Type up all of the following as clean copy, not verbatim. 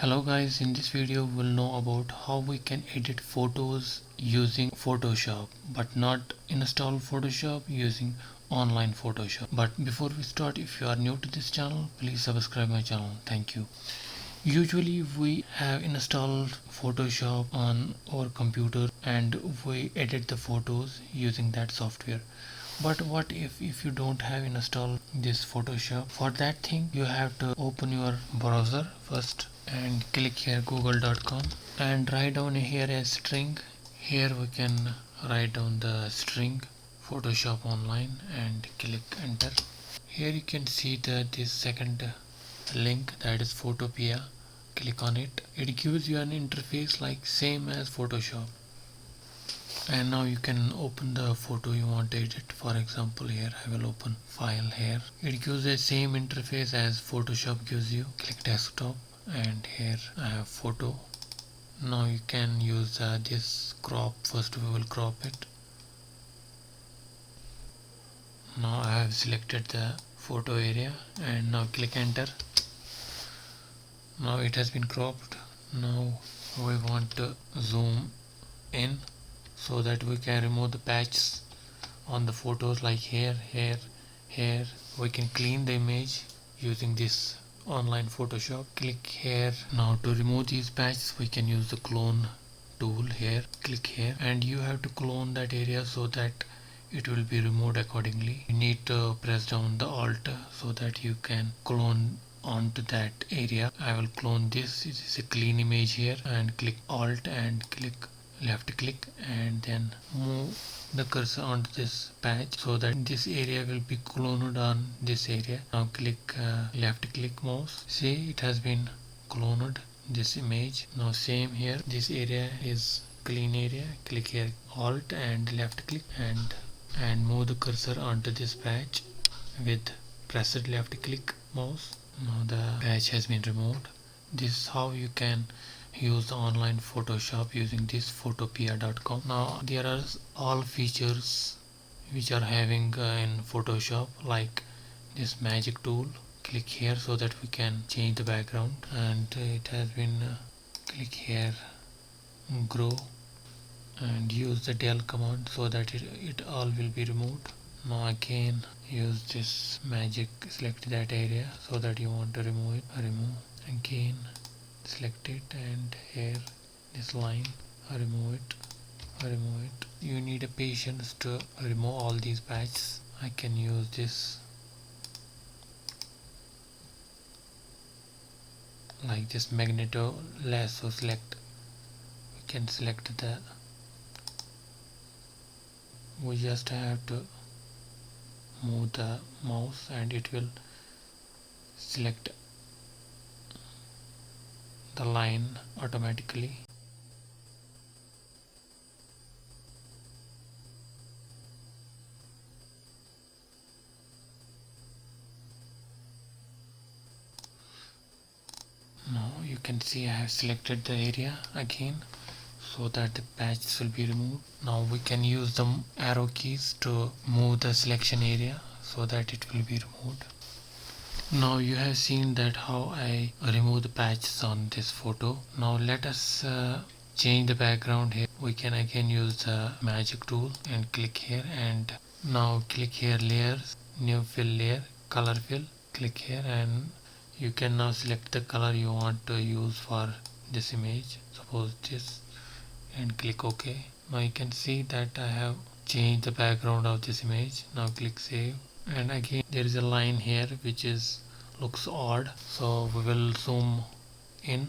Hello guys, in this video we'll know about how we can edit photos using Photoshop but not install Photoshop using online Photoshop. But before we start, if you are new to this channel, please subscribe my channel. Thank you. Usually we have installed Photoshop on our computer and we edit the photos using that software. But what if you don't have installed this Photoshop? For that thing you have to open your browser first and click here google.com and write down here a string. Here we can write down the string Photoshop online and click enter. Here you can see this second link, that is Photopea. Click on it. It gives you an interface like same as Photoshop. And now you can open the photo you want to edit. For example, here I will open file here. It gives the same interface as Photoshop gives you. Click desktop and here I have photo. Now you can use this crop. First we will crop it. Now I have selected the photo area and now click enter. Now it has been cropped. Now we want to zoom in so that we can remove the patches on the photos like here. We can clean the image using this online Photoshop. Click here. Now to remove these patches we can use the clone tool here. Click here and you have to clone that area so that it will be removed accordingly. You need to press down the Alt so that you can clone onto that area. I will clone this. It is a clean image here and click Alt and click left click and then move the cursor onto this patch so that this area will be cloned on this area. Now click left click mouse. See, it has been cloned this image. Now same here, this area is clean area. Click here Alt and left click and move the cursor onto this patch with pressed left click mouse. Now the patch has been removed. This is how you can use the online Photoshop using this photopea.com. Now there are all features which are having in Photoshop, like this magic tool. Click here so that we can change the background, and it has been click here grow and use the del command so that it all will be removed. Now again use this magic, select that area so that you want to remove it. Remove again, select it and here this line, remove it. You need a patience to remove all these patches. I can use this like this magneto lasso. Select, we can select the, we just have to move the mouse and it will select the line automatically. Now you can see I have selected the area again so that the patches will be removed. Now we can use the arrow keys to move the selection area so that it will be removed. Now you have seen that how I remove the patches on this photo. Now let us change the background here. We can again use the magic tool and click here and now click here layers, new fill layer, color fill. Click here and you can now select the color you want to use for this image, suppose this, and click OK. Now you can see that I have changed the background of this image. Now click save and again there is a line here which is looks odd, so we will zoom in.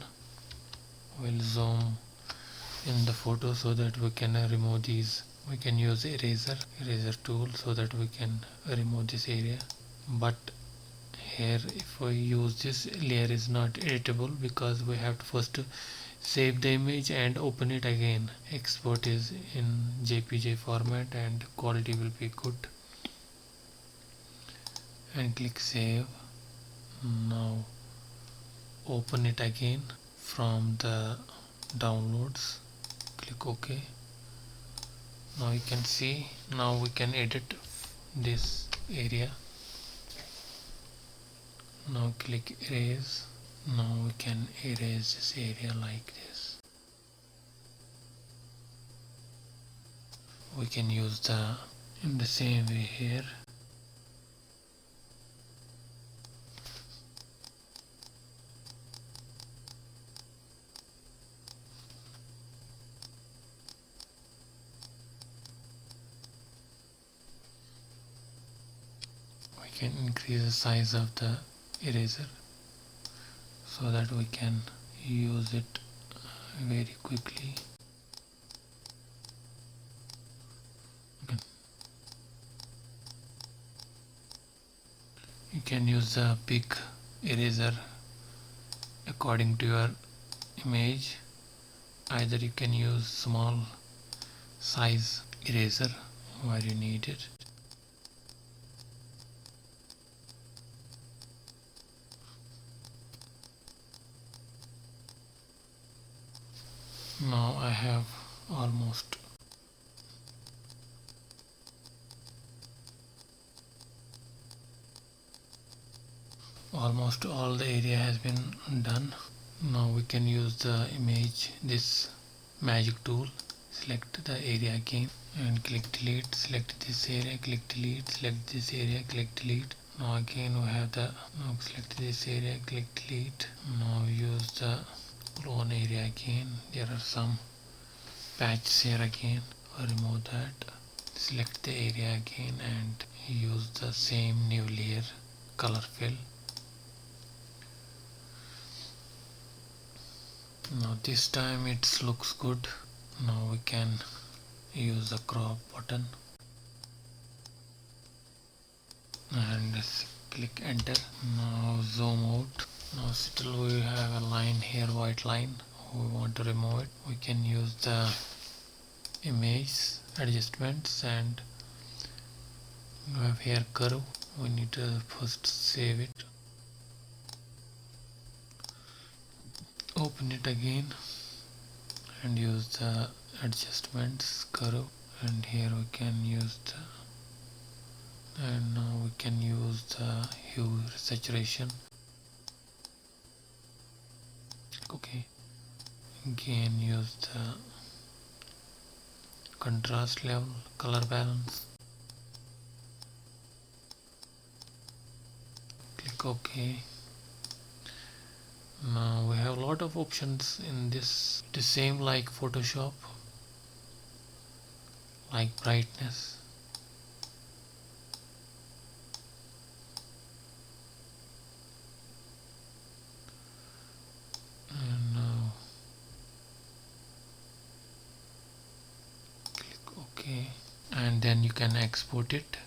We'll zoom in the photo so that we can remove these. We can use eraser tool so that we can remove this area, but here if we use this layer is not editable because we have to first save the image and open it again. Export is in JPG format and quality will be good, and click save. Now open it again from the downloads, click OK. Now you can see, now we can edit this area. Now click erase Now we can erase this area like this. We can use in the same way here. We can increase the size of the eraser so that we can use it very quickly. You can use the big eraser according to your image. Either you can use small size eraser where you need it. Now I have almost all the area has been done. Now we can use the image, this magic tool. Select the area again and click delete. Select this area, click delete. Select this area, click delete. Now again we have now select this area, click delete. Now use the clone area again. There are some patches here again. Remove that. Select the area again and use the same new layer color fill. Now this time it looks good. Now we can use the crop button and click enter. Now zoom out. Now still we have a line here, white line. We want to remove it. We can use the image adjustments and we have here curve. We need to first save it. Open it again and use the adjustments curve, and here we can use and now we can use the hue saturation. Okay, again use the contrast level, color balance. Click OK. Now we have a lot of options in this. It is same like Photoshop, like brightness. And now click OK, and then you can export it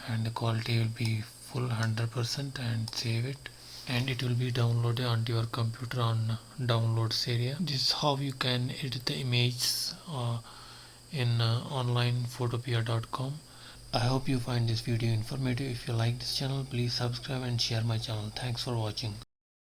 and the quality will be full 100% and save it, and it will be downloaded onto your computer on downloads area. This is how you can edit the images in online photopea.com. I hope you find this video informative. If you like this channel, please subscribe and share my channel. Thanks for watching.